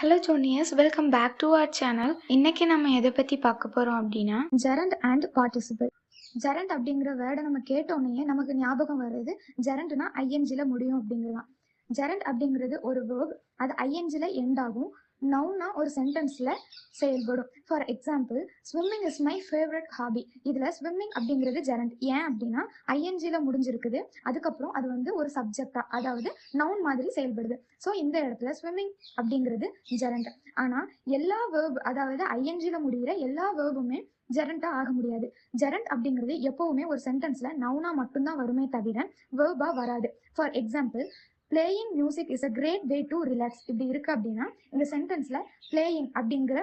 Hello juniors, welcome back to our channel. இன்னைக்கு நம்ம எதை பற்றி பார்க்க போகிறோம் அப்படின்னா ஜெரண்ட் அண்ட் பார்ட்டிசிபிள். ஜெரண்ட் அப்படிங்கிற வேர்டை நம்ம கேட்டோன்னே நமக்கு ஞாபகம் வருது ஜெரண்ட்னா ஐஎன்ஜில முடியும் அப்படிங்கிறதான். ஜெரண்ட் அப்படிங்கிறது ஒரு வேர்ப், அது ஐஎன்ஜில எண்ட் ஆகும். நவுனா ஒரு சென்டென்ஸ்ல செயல்படும். For example, swimming is my favourite hobby. இதுல ஸ்விம்மிங் அப்படிங்கிறது ஜெரண்ட். ஏன் அப்படின்னா ஐஎன்ஜில முடிஞ்சிருக்குது, அதுக்கப்புறம் அது வந்து ஒரு சப்ஜெக்டா, அதாவது நவுன் மாதிரி செயல்படுது. ஸோ இந்த இடத்துல ஸ்விம்மிங் அப்படிங்கிறது ஜெரண்ட். ஆனா எல்லா வேர்ப், அதாவது ஐஎன்ஜில முடிகிற எல்லா வேர்புமே ஜெரண்டா ஆக முடியாது. ஜெரண்ட் அப்படிங்கிறது எப்பவுமே ஒரு சென்டென்ஸ்ல நவுனா மட்டும்தான் வருமே தவிர வேர்பா வராது. For example, playing music is a great way to relax. இப்படி இருக்கு அப்படின்னா இந்த சென்டென்ஸ்ல பிளேயிங் அப்படிங்கிற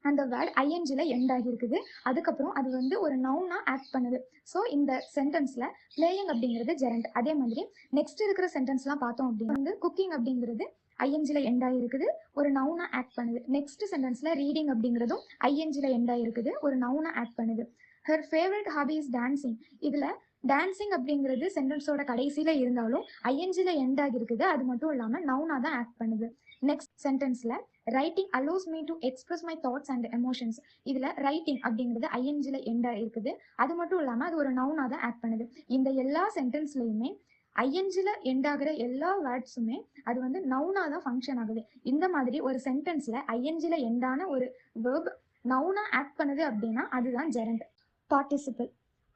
அந்த வேர்ட் ஐஎன்ஜில எண்ட் ஆகியிருக்குது, அதுக்கப்புறம் அது வந்து ஒரு நவுனா ஆக்ட் பண்ணுது. ஸோ இந்த சென்டென்ஸ்ல பிளேயிங் அப்படிங்கிறது ஜெரண்ட். அதே மாதிரி நெக்ஸ்ட் இருக்கிற சென்டென்ஸ்லாம் பார்த்தோம் அப்படின்னா வந்து குக்கிங் அப்படிங்கிறது ஐஎன்ஜில எண்ட் ஆகிருக்குது, ஒரு நவுனா ஆக்ட் பண்ணுது. நெக்ஸ்ட் சென்டென்ஸ்ல ரீடிங் அப்படிங்கிறதும் ஐஎன்ஜில எண்ட் ஆகிருக்குது, ஒரு நவுனா ஆக்ட் பண்ணுது. Her favourite hobby is dancing. இதுல டான்சிங் அப்படிங்கிறது சென்டென்ஸோட கடைசியில இருந்தாலும் ஐஎன்ஜில எண்ட் ஆகிருக்குது, அது மட்டும் இல்லாம நவுனா தான் ஆக்ட் பண்ணுது. நெக்ஸ்ட் சென்டென்ஸ்ல writing allows me to express my thoughts and emotions. இதுல ரைட்டிங் அப்படிங்கிறது ஐஎன்ஜில எண்ட் ஆகிருக்குது, அது மட்டும் இல்லாம அது ஒரு நவுனா தான் ஆக்ட் பண்ணுது. இந்த எல்லா சென்டென்ஸ்லயுமே ஐஎன்ஜில எண்ட் ஆகிற எல்லா வேர்ட்ஸுமே அது வந்து நவுனா தான் ஃபங்க்ஷன் ஆகுது. இந்த மாதிரி ஒரு சென்டென்ஸ்ல ஐஎன்ஜில எண்டான ஒரு வேர்ப் நவுனா ஆக்ட் பண்ணுது அப்படின்னா அதுதான் ஜெரண்ட். பார்ட்டிசிபிள்.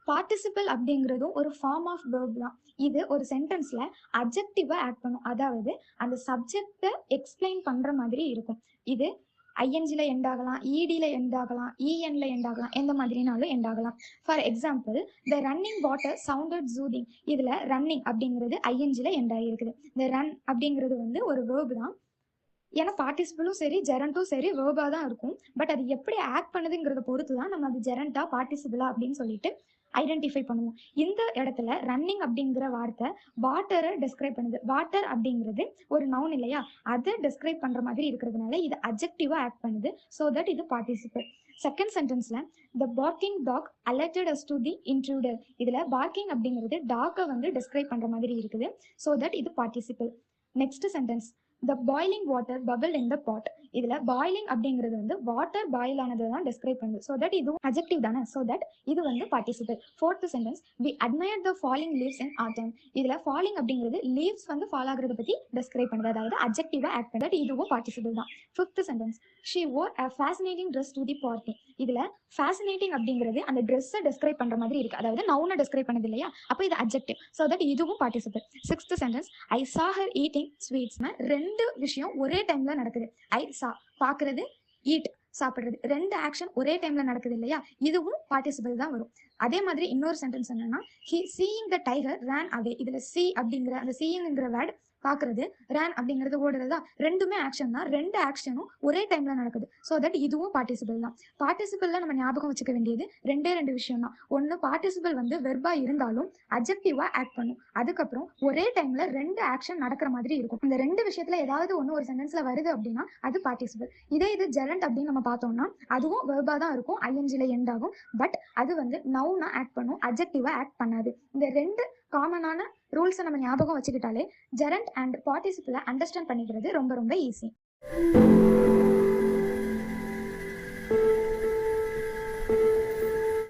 பார்ட்டிசிபிள் அப்படிங்கிறதும் ஒரு ஃபார்ம் ஆஃப் வேர்ப் தான். இது ஒரு சென்டென்ஸ்ல அட்ஜெக்டிவா ஆட் பண்ணும், அதாவது அந்த சப்ஜெக்டை எக்ஸ்பிளைன் பண்ற மாதிரி இருக்கும். இது ஐஎன்ஜில எண்ட் ஆகலாம், இடியில் எண்ட் ஆகலாம், இஎன்ல எண்ட் ஆகலாம், எந்த மாதிரினாலும் எண்ட் ஆகலாம். For example, the running water sounded soothing. இதுல ரன்னிங் அப்படிங்கிறது ஐஎன்ஜில எண்ட் ஆகிருக்குது. இந்த ரன் அப்படிங்கிறது வந்து ஒரு வேர்ப் தான். ஏன்னா பார்ட்டிசிபிளும் சரி ஜெரண்ட்டும் சரி வேர்பாக தான் இருக்கும். பட் அது எப்படி ஆக்ட் பண்ணுதுங்கிறத பொறுத்து தான் நம்ம அது ஜெரண்டா பார்ட்டிசிபிளா அப்படின்னு சொல்லிட்டு ஐடென்டிஃபை பண்ணுவோம். இந்த இடத்துல ரன்னிங் அப்படிங்கிற வார்த்தை வாட்டரை டெஸ்கிரைப் பண்ணுது. வாட்டர் அப்படிங்கிறது ஒரு நவுன் இல்லையா, அதை டெஸ்கிரைப் பண்ற மாதிரி இருக்கிறதுனால இது அட்ஜெக்டிவா ஆக்ட் பண்ணுது. ஸோ தட் இது பார்ட்டிசிபிள். செகண்ட் சென்டென்ஸ்ல the barking dog alerted us to the intruder. இதுல பார்க்கிங் அப்படிங்கிறது டாக்கை வந்து டெஸ்கிரைப் பண்ற மாதிரி இருக்குது. ஸோ தட் இது participle. Next sentence, the boiling water bubble in the pot. இதுல பாய்லிங் அப்படிங்கிறது வந்து வாட்டர் பாயில் ஆனதை தான் டெஸ்கிரைப் பண்ணுது. ஸோ தட் இது அட்ஜெக்டிவ் தானே. ஸோ தட் இது வந்து participle. Fourth sentence, we admire the falling leaves in autumn. இதுல ஃபாலிங் அப்படிங்கிறது லீவ்ஸ் வந்து ஃபால் ஆகுறத பத்தி டெஸ்கிரைப் பண்ணுது, அதாவது அட்ஜெக்டிவா ஆக்ட் பண்ணுது. இதுவும் பார்ட்டிசிபிள் தான். Fifth sentence, she wore a fascinating dress to the party. இதுல ஃபேசினேட்டிங் அப்படிங்கிறது அந்த ட்ரெஸ்ஸை டெஸ்கிரைப் பண்ற மாதிரி இருக்கு, அதாவது நவுனை டெஸ்கிரைப் பண்ணது இல்லையா, அப்போ இது அட்ஜெக்டிவ். ஸோ தட் இதுவும் பார்ட்டிசிபிள். சிக்ஸ்த் சென்டென்ஸ், ஐ சா ஹர் ஈட்டிங் ஸ்வீட்ஸ். ரெண்டு விஷயம் ஒரே டைம்ல நடக்குது. ஐ சா பாக்குறது, ஈட் சாப்பிடுறது, ரெண்டு ஆக்ஷன் ஒரே டைம்ல நடக்குது இல்லையா, இதுவும் பார்ட்டிசிபிள் தான் வரும். அதே மாதிரி இன்னொரு சென்டென்ஸ் என்னன்னா, he seeing the tiger run away. இதுல சி அப்படிங்கிற அந்த சீயிங்ங்கிற வேர்ட் பாக்குறது, ரன் அப்படிங்கிறது ஓடுறதா, ரெண்டுமே ஆக்ஷன் தான். ரெண்டு ஆக்ஷனும் ஒரே டைம்ல நடக்குது. ஸோ தட் இதுவும் பார்ட்டிசிபிள் தான். பார்ட்டிசிபிள்ல நம்ம ஞாபகம் வச்சுக்க வேண்டியது ரெண்டு விஷயம் தான். ஒன்னு, பார்ட்டிசிபிள் வந்து வெர்பா இருந்தாலும் அட்ஜெக்டிவா ஆக்ட் பண்ணும், அதுக்கப்புறம் ஒரே டைம்ல ரெண்டு ஆக்ஷன் நடக்கிற மாதிரி இருக்கும். இந்த ரெண்டு விஷயத்துல ஏதாவது ஒன்று ஒரு சென்டென்ஸ்ல வருது அப்படின்னா அது பார்ட்டிசிபிள். இதே இது ஜெரண்ட் அப்படின்னு நம்ம பார்த்தோம்னா அதுவும் வெர்பா தான் இருக்கும், ஐஎன்ஜில எண்ட் ஆகும். பட் அது வந்து நவுனா ஆக்ட் பண்ணும், அட்ஜெக்டிவா ஆக்ட் பண்ணாது. இந்த ரெண்டு காமனான ரூல்ஸை நம்ம ஞாபகம் வச்சுக்கிட்டாலே ஜெரண்ட் அண்ட் பார்ட்டிசிபிளை அண்டர்ஸ்டாண்ட் பண்ணிக்கிறது ரொம்ப ரொம்ப ஈஸி.